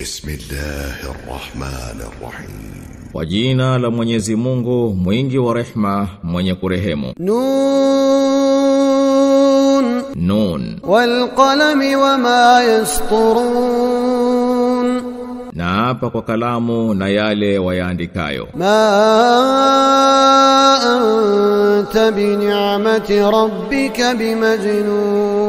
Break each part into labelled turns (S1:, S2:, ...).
S1: Bismillahirrahmanirrahim.
S2: Kwa jina la Mwenyezi Mungu mwingi wa rehma mwenye kurehemu. Nun.
S3: Wal qalami wama yasturun.
S2: Na hapa kwa kalamu na yale wayaandikayo.
S3: Ma anta bi ni'mati rabbika bimajnun.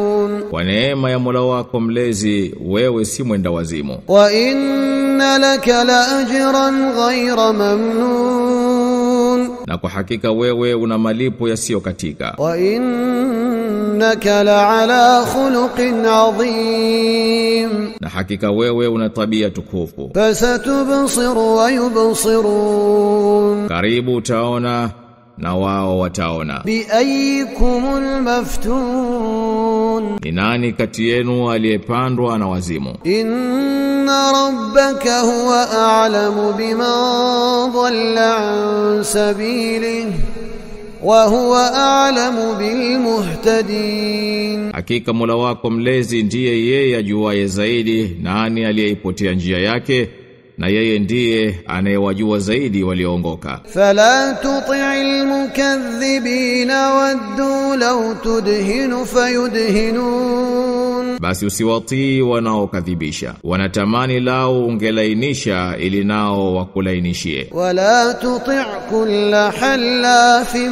S2: Kwa neema ya Mola wako mlezi wewe si mwenda wazimu.
S3: Wa inna laka la ajran ghayra mamnun.
S2: Na kwa hakika wewe una malipo yasiyo katika.
S3: Wa innaka la ala khuluqin adhim.
S2: Na hakika wewe una tabia tukufu.
S3: Fasatubsiru wa yubsirun.
S2: Karibu utaona na wao wataona.
S3: Bi ayyikumul maftun.
S2: Ni nani kati yenu aliyepandwa na wazimu?
S3: Inna rabbaka huwa a'lamu biman dhalla an sabilihi wa huwa a'lamu bil muhtadin.
S2: Hakika Mola wako mlezi ndiye yeye ajuaye zaidi nani aliyeipotea njia yake, na yeye ndiye anayewajua zaidi walioongoka.
S3: Fala tuti'il mukaththibina waddu law tudhinu fayudhinun.
S2: Basi usiwatii wanaokadhibisha, wanatamani lao ungelainisha ili nao wakulainishie.
S3: Wala tuti' kulla halafin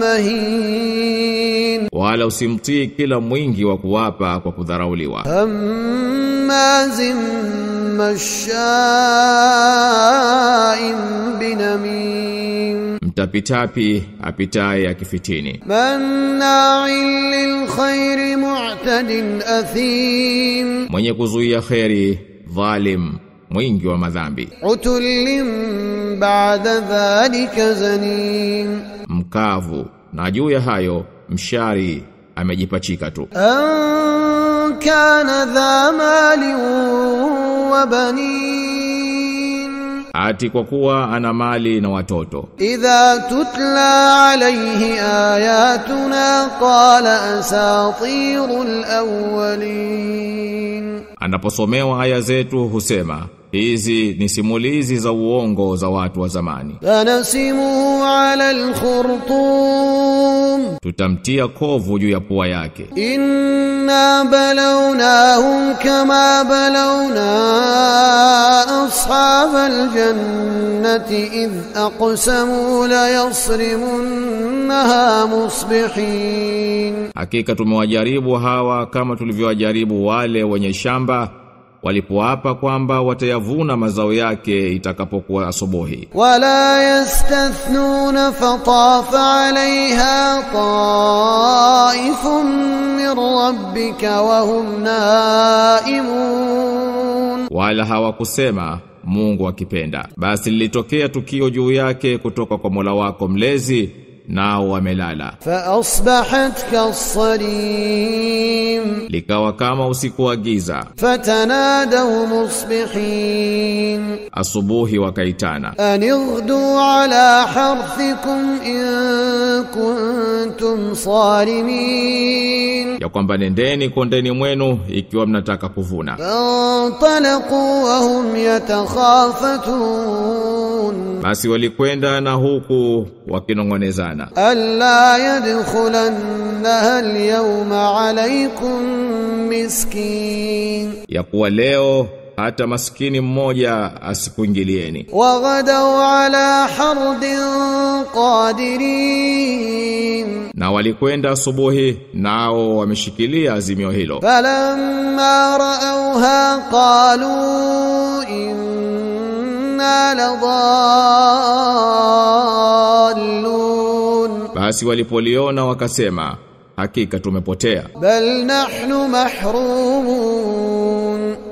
S3: mahin.
S2: Wala usimtii kila mwingi wa kuwapa kwa kudharauliwa.
S3: Hammazim masha'in binamim.
S2: Mtapitapi apitaye akifitini.
S3: Manna'in lil khairi mu'tadin athim.
S2: Mwenye kuzuia khairi, dhalim, mwingi wa madhambi.
S3: Utulim ba'da dhalika zanim.
S2: Mkavu, na juu ya hayo mshari amejipachika tu.
S3: An kana dha mali wa banin.
S2: Ati kwa kuwa ana mali na watoto.
S3: Idha tutla alayhi ayatuna qala asatirul awwalin.
S2: Anaposomewa aya zetu husema hizi ni simulizi za uongo za watu wa zamani.
S3: Tanasimu ala al-khurtum.
S2: Tutamtia kovu juu ya pua yake.
S3: Inna balawnahum kama balawna ashabal jannati idh aqsamu la yasrimunha musbihin. Hakika
S2: tumewajaribu hawa kama tulivyowajaribu wale wenye shamba walipoapa kwamba watayavuna mazao yake itakapokuwa asubuhi.
S3: Wala yastathnuna fatafa alaiha taifun min rabbika wa hum naimun.
S2: Wala hawakusema Mungu akipenda. Basi lilitokea tukio juu yake kutoka kwa Mola wako mlezi, nao wamelala.
S3: Fa asbahat kasarim.
S2: Likawa kama usiku wa giza.
S3: Fatanadaw musbihin.
S2: Asubuhi wakaitana.
S3: Anighdu ala harthikum in kuntum salimin.
S2: Ya kwamba nendeni kondeni mwenu ikiwa mnataka kuvuna.
S3: Fantalaqu wa hum yatakhafatun.
S2: Basi walikwenda na huku wakinongonezana.
S3: Alla yadkhulannaha al-yawma alaykum miskin.
S2: Ya kuwa leo hata maskini mmoja asikuingilieni.
S3: Wa ghadaw ala hardin qadirin.
S2: Na walikwenda asubuhi nao wameshikilia azimio hilo.
S3: Falamma ra'awha qalu inna ladallun.
S2: Basi walipoliona wakasema hakika tumepotea.
S3: Bal nahnu mahrumun.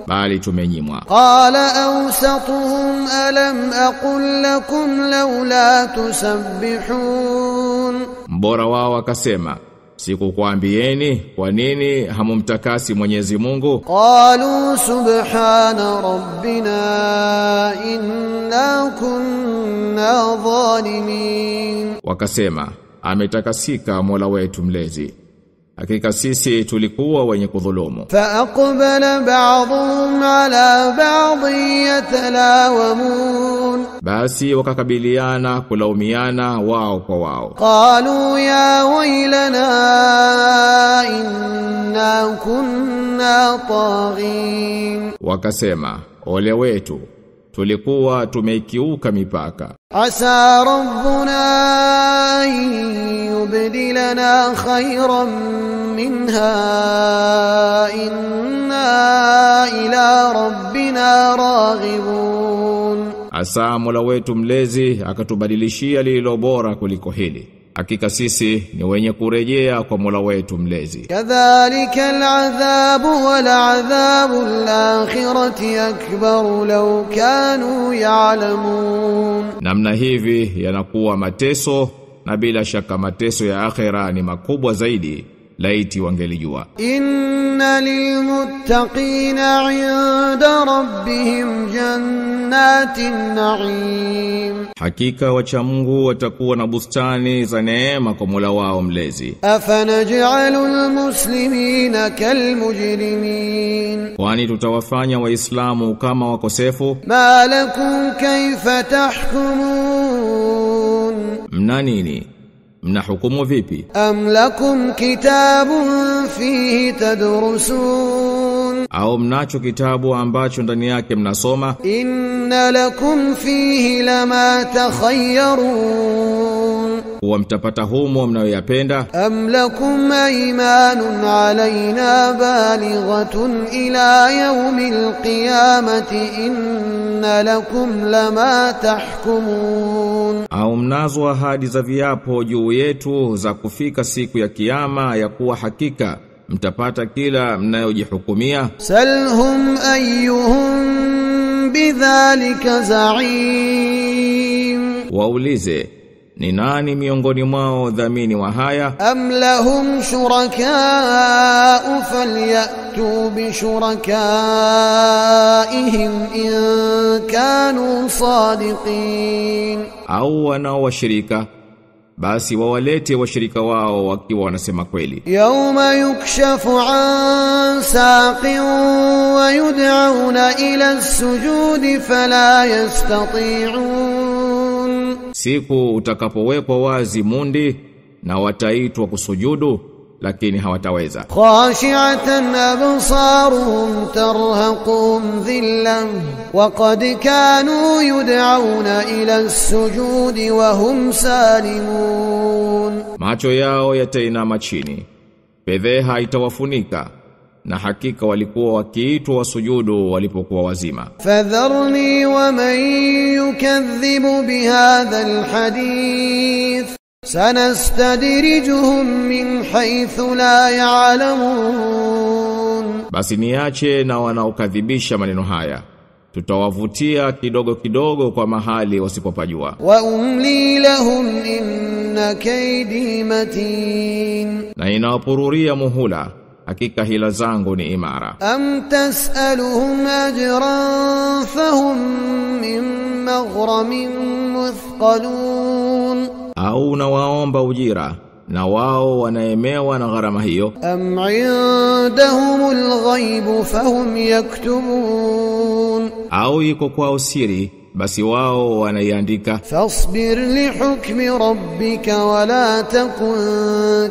S2: Bali tumenyimwa.
S3: Qala awsatuhum alam aqul lakum laula tusabbihun.
S2: Mbora wao akasema sikukwambieni kwa nini hamumtakasi Mwenyezi Mungu?
S3: Qalu subhana rabbina inna kunna zalimin.
S2: Wakasema ametakasika Mola wetu mlezi, hakika sisi tulikuwa wenye kudhulumu.
S3: فأقبل بعضهم على بعض يتلاومون
S2: Basi wakakabiliana kulaumiana wao kwa wao.
S3: قالوا يا ويلنا إنا كنا طاغين
S2: Wakasema, ole wetu, tulikuwa tumeikiuka mipaka.
S3: عسى ربنا أن يبدلنا خيرا منها إنا إلى ربنا راغبون.
S2: Asa Mola wetu mlezi akatubadilishia lililo bora kuliko hili. Hakika sisi ni wenye kurejea kwa Mola wetu mlezi.
S3: كذلك العذاب ولعذاب الآخرة أكبر لو كانوا يعلمون.
S2: Namna hivi yanakuwa mateso, na bila shaka mateso ya akhera ni makubwa zaidi laiti wangelijua.
S3: إن للمتقين عند ربهم جنات النعيم.
S2: Hakika wacha Mungu watakuwa na bustani za neema kwa Mola wao mlezi.
S3: أفنجعل المسلمين كالمجرمين.
S2: Kwani tutawafanya waislamu kama wakosefu?
S3: ما لكم كيف تحكمون.
S2: Mna nini? Mna hukumu vipi?
S3: أم لكم كتاب فيه تدرسون.
S2: Au mnacho kitabu ambacho ndani yake mnasoma?
S3: إن لكم فيه لما تخيرون.
S2: Huwa mtapata humo mnayoyapenda?
S3: أم لكم أيمان علينا بالغة إلى يوم القيامة إن لكم لما تحكمون.
S2: Au mnazo ahadi za viapo juu yetu za kufika siku ya kiyama ya kuwa hakika mtapata kila mnayojihukumia?
S3: سلهم أيهم بذلك زعيم.
S2: Waulize, ni nani miongoni mwao dhamini wa haya?
S3: أم لهم شركاء فليأتوا بشركائهم إن كانوا صادقين.
S2: Au wanao washirika? Basi wawalete washirika wao wakiwa wanasema kweli.
S3: يوم يكشف عن ساق ويدعون إلى السجود فلا يستطيعون.
S2: Siku utakapowekwa wazi mundi na wataitwa kusujudu lakini hawataweza.
S3: خاشعة أبصارهم ترهقهم ذلة وقد كانوا يدعون إلى السجود وهم سالمون.
S2: Macho yao yatainama chini, fedheha itawafunika, na hakika walikuwa wakiitwa wasujudu walipokuwa wazima.
S3: فذرني ومن يكذب بهذا الحديث سنستدرجهم من حيث لا يعلمون.
S2: Basi niache na wanaokadhibisha maneno haya, tutawavutia kidogo kidogo kwa mahali wasipopajua.
S3: وأملي لهم إن كيدي متين.
S2: Na inawapururia muhula, hakika hila zangu ni imara.
S3: أم تسألهم أجرا فهم من مغرم مثقلون.
S2: Au unawaomba ujira, na wao wanaemewa na gharama hiyo.
S3: أم عندهم الغيب فهم يكتبون.
S2: Au iko kwao siri, basi wao wanaiandika.
S3: فاصبر لحكم ربك ولا تكن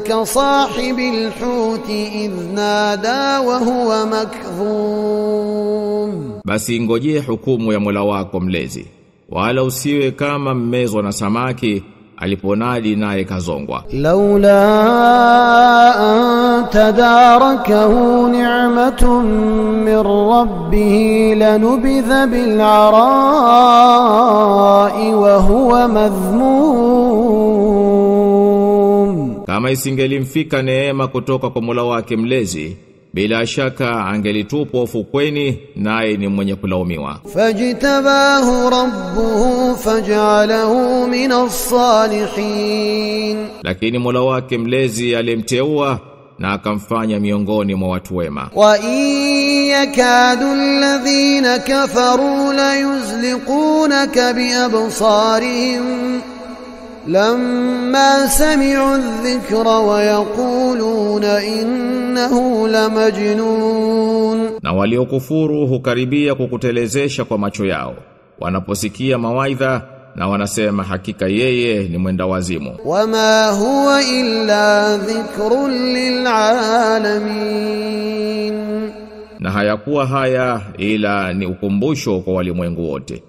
S3: كصاحب الحوت إذ نادى وهو مكظوم.
S2: Basi ngojee hukumu ya Mola wako mlezi, wala usiwe kama mmezwa na samaki aliponadi naye kazongwa.
S3: لولا أن تداركه نعمة من ربه لنبذ بالعراء وهو مذموم.
S2: Kama isingelimfika neema kutoka kwa Mola wake mlezi, bila shaka angelitupwa ufukweni naye ni mwenye kulaumiwa.
S3: فاجتباه ربه فجعله من الصالحين.
S2: Lakini Mola wake mlezi alimteua na akamfanya miongoni mwa watu wema.
S3: وَإِن يَكَادُ الَّذِينَ كَفَرُوا لَيُزْلِقُونَكَ بِأَبْصَارِهِمْ لما سمعوا الذكر ويقولون إنه لمجنون.
S2: Na waliokufuru hukaribia kukutelezesha kwa macho yao wanaposikia mawaidha, na wanasema hakika yeye ni mwenda wazimu.
S3: Wama huwa illa dhikrun lil'alamin,
S2: na hayakuwa haya ila ni ukumbusho kwa walimwengu wote.